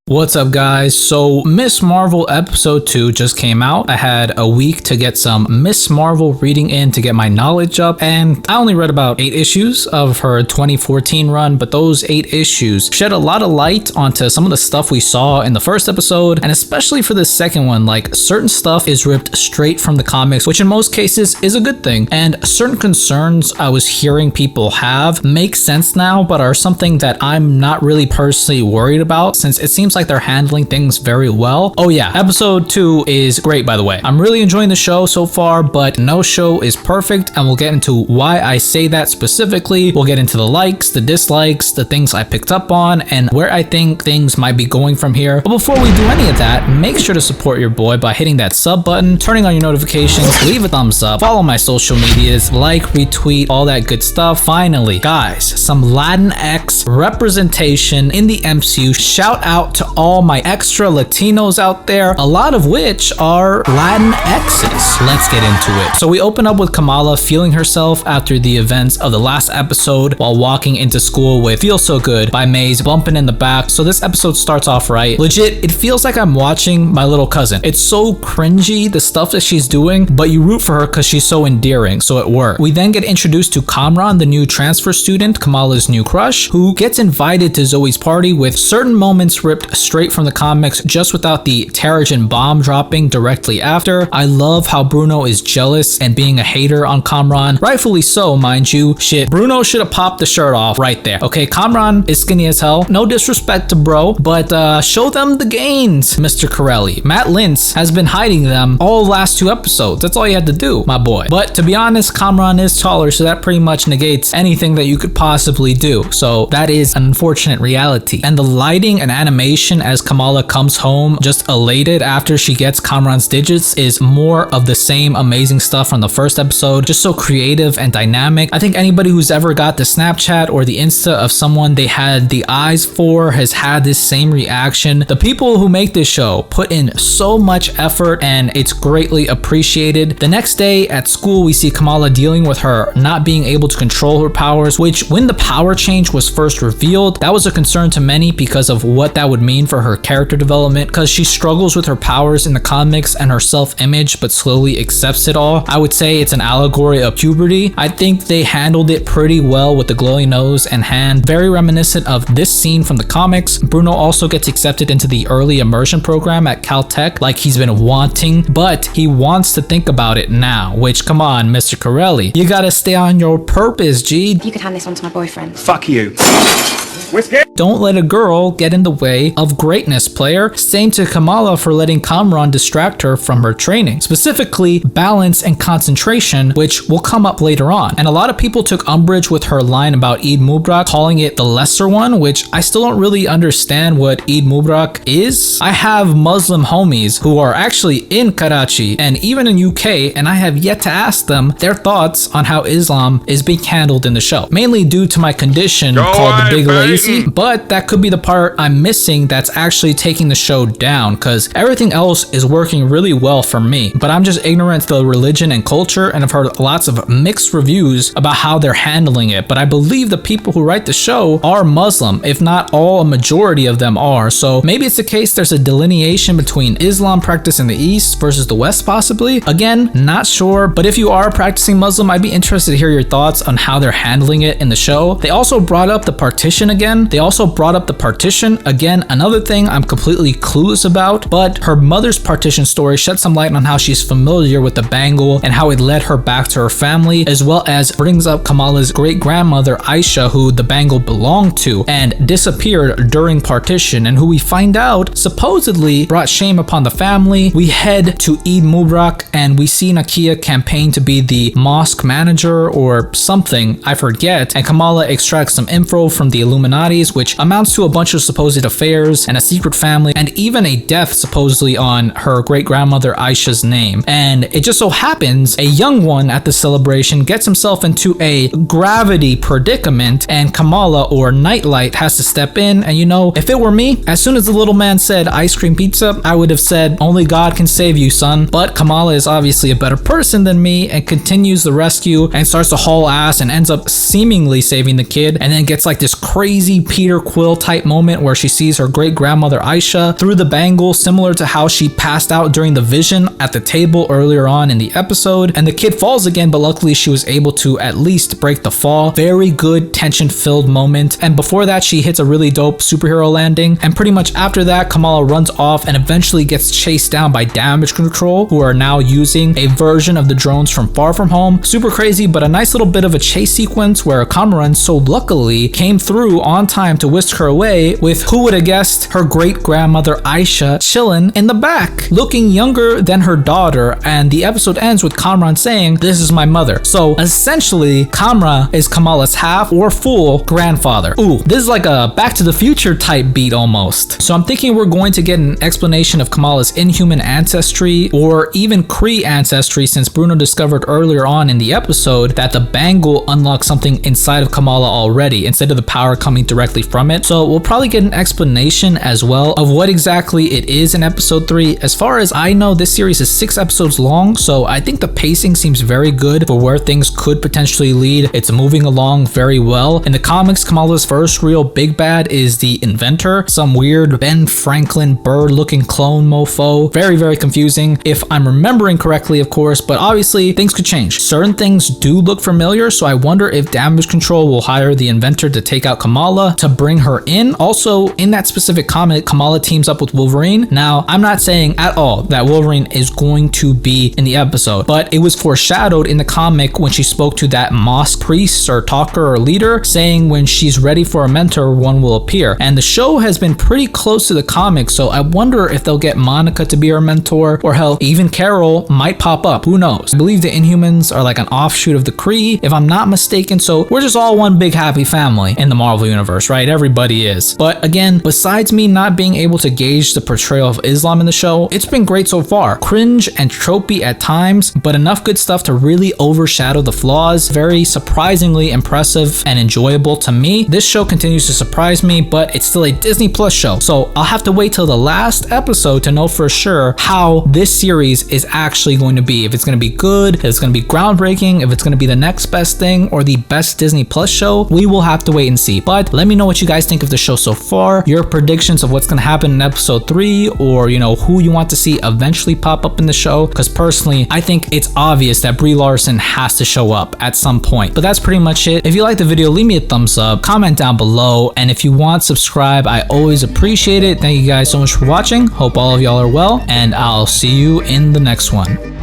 What's up, guys? So Miss Marvel episode 2 just came out. I had a week to get some Miss Marvel reading in to get my knowledge up, and I only read about 8 issues of her 2014 run, but those 8 issues shed a lot of light onto some of the stuff we saw in the first episode, and especially for the second one. Like, certain stuff is ripped straight from the comics, which in most cases is a good thing, and certain concerns I was hearing people have make sense now, but are something that I'm not really personally worried about, since it seems like they're handling things very well. Oh yeah, episode 2 is great, by the way. I'm really enjoying the show so far, but no show is perfect, and we'll get into why I say that specifically. We'll get into the likes, the dislikes, the things I picked up on, and where I think things might be going from here. But before we do any of that, make sure to support your boy by hitting that sub button, turning on your notifications, leave a thumbs up, follow my social medias, like, retweet, all that good stuff. Finally, guys, some Latinx representation in the MCU. Shout out to all my extra Latinos out there, a lot of which are Latinx's. Let's get into it. So we open up with Kamala feeling herself after the events of the last episode while walking into school with Feel So Good by Maze bumping in the back. So this episode starts off right. Legit, it feels like I'm watching my little cousin. It's so cringy, the stuff that she's doing, but you root for her because she's so endearing, so it works. We then get introduced to Kamran, the new transfer student, Kamala's new crush, who gets invited to Zoe's party with certain moments ripped straight from the comics, just without the Terrigen bomb dropping directly after. I love how Bruno is jealous and being a hater on Kamran, rightfully so, mind you. Shit, Bruno should have popped the shirt off right there. Okay, Kamran is skinny as hell, no disrespect to bro, but show them the gains, Mr. Corelli. Matt Lintz has been hiding them all last 2 episodes. That's all you had to do, my boy. But to be honest, Kamran is taller, so that pretty much negates anything that you could possibly do. So that is an unfortunate reality. And the lighting and animation as Kamala comes home just elated after she gets Kamran's digits is more of the same amazing stuff from the first episode, just so creative and dynamic. I think anybody who's ever got the Snapchat or the Insta of someone they had the eyes for has had this same reaction. The people who make this show put in so much effort, and it's greatly appreciated. The next day at school, we see Kamala dealing with her not being able to control her powers, which when the power change was first revealed, that was a concern to many because of what that would mean for her character development, because she struggles with her powers in the comics and her self-image, but slowly accepts it all. I would say it's an allegory of puberty. I think they handled it pretty well with the glowing nose and hand, very reminiscent of this scene from the comics. Bruno also gets accepted into the early immersion program at Caltech like he's been wanting, but he wants to think about it now, which, come on, Mr. Corelli, you gotta stay on your purpose, G. You could hand this on to my boyfriend. Fuck you. Whiskey? Don't let a girl get in the way of greatness, player. Same to Kamala for letting Kamran distract her from her training, specifically balance and concentration, which will come up later on. And a lot of people took umbrage with her line about Eid Mubarak, calling it the lesser one, which I still don't really understand what Eid Mubarak is. I have Muslim homies who are actually in Karachi and even in UK, and I have yet to ask them their thoughts on how Islam is being handled in the show, mainly due to my condition called the Big Lazy. But that could be the part I'm missing that's actually taking the show down, because everything else is working really well for me. But I'm just ignorant to the religion and culture, and I've heard lots of mixed reviews about how they're handling it. But I believe the people who write the show are Muslim, if not all, a majority of them are. So maybe it's the case there's a delineation between Islam practice in the East versus the West, possibly. Again, not sure. But if you are a practicing Muslim, I'd be interested to hear your thoughts on how they're handling it in the show. They also brought up the partition again. Another thing I'm completely clueless about, but her mother's partition story shed some light on how she's familiar with the bangle and how it led her back to her family, as well as brings up Kamala's great-grandmother Aisha, who the bangle belonged to and disappeared during partition, and who we find out supposedly brought shame upon the family. We head to Eid Mubarak and we see Nakia campaign to be the mosque manager or something, I forget, and Kamala extracts some info from the Illuminatis, which amounts to a bunch of supposed affairs and a secret family, and even a death supposedly on her great-grandmother Aisha's name. And it just so happens a young one at the celebration gets himself into a gravity predicament, and Kamala, or Nightlight, has to step in. And you know, if it were me, as soon as the little man said ice cream pizza, I would have said, only God can save you, son. But Kamala is obviously a better person than me and continues the rescue and starts to haul ass and ends up seemingly saving the kid, and then gets like this crazy Peter Quill type moment where she sees her great-grandmother Aisha through the bangle, similar to how she passed out during the vision at the table earlier on in the episode, and the kid falls again, but luckily she was able to at least break the fall. Very good tension-filled moment, and before that she hits a really dope superhero landing, and pretty much after that Kamala runs off and eventually gets chased down by Damage Control, who are now using a version of the drones from Far From Home. Super crazy, but a nice little bit of a chase sequence where Kamala so luckily came through on time to whisk her away, with, who would have guessed, her great-grandmother Aisha chilling in the back, looking younger than her daughter, and the episode ends with Kamran saying, "This is my mother." So essentially, Kamra is Kamala's half or full grandfather. Ooh, this is like a Back to the Future type beat almost. So I'm thinking we're going to get an explanation of Kamala's Inhuman ancestry, or even Kree ancestry, since Bruno discovered earlier on in the episode that the bangle unlocks something inside of Kamala already, instead of the power coming directly from it. So we'll probably get an explanation as well of what exactly it is in episode 3. As far as I know, this series is 6 episodes long, so I think the pacing seems very good for where things could potentially lead. It's moving along very well. In the comics, Kamala's first real big bad is the Inventor, some weird Ben Franklin bird looking clone mofo. Very, very confusing if I'm remembering correctly, of course, but obviously things could change. Certain things do look familiar, so I wonder if Damage Control will hire the Inventor to take out Kamala to bring her in. Also, in that specific comic, Kamala teams up with Wolverine. Now, I'm not saying at all that Wolverine is going to be in the episode, but it was foreshadowed in the comic when she spoke to that mosque priest or talker or leader, saying when she's ready for a mentor, one will appear. And the show has been pretty close to the comic, so I wonder if they'll get Monica to be her mentor, or hell, even Carol might pop up. Who knows? I believe the Inhumans are like an offshoot of the Kree, if I'm not mistaken, so we're just all one big happy family in the Marvel universe, right? Everybody is. But again, besides me not being able to gauge the portrayal of Islam in the show, it's been great so far. Cringe and tropey at times, but enough good stuff to really overshadow the flaws. Very surprisingly impressive and enjoyable to me. This show continues to surprise me, but it's still a Disney Plus show, so I'll have to wait till the last episode to know for sure how this series is actually going to be. If it's going to be good, if it's going to be groundbreaking, if it's going to be the next best thing or the best Disney Plus show, we will have to wait and see. But let me know what you guys think of the show so far, your predictions of what's going to happen in episode 3, or who you want to see eventually pop up in the show, because personally I think it's obvious that Brie Larson has to show up at some point. But that's pretty much it. If you like the video, leave me a thumbs up, comment down below, and if you want, subscribe. I always appreciate it. Thank you guys so much for watching. Hope all of y'all are well, and I'll see you in the next one.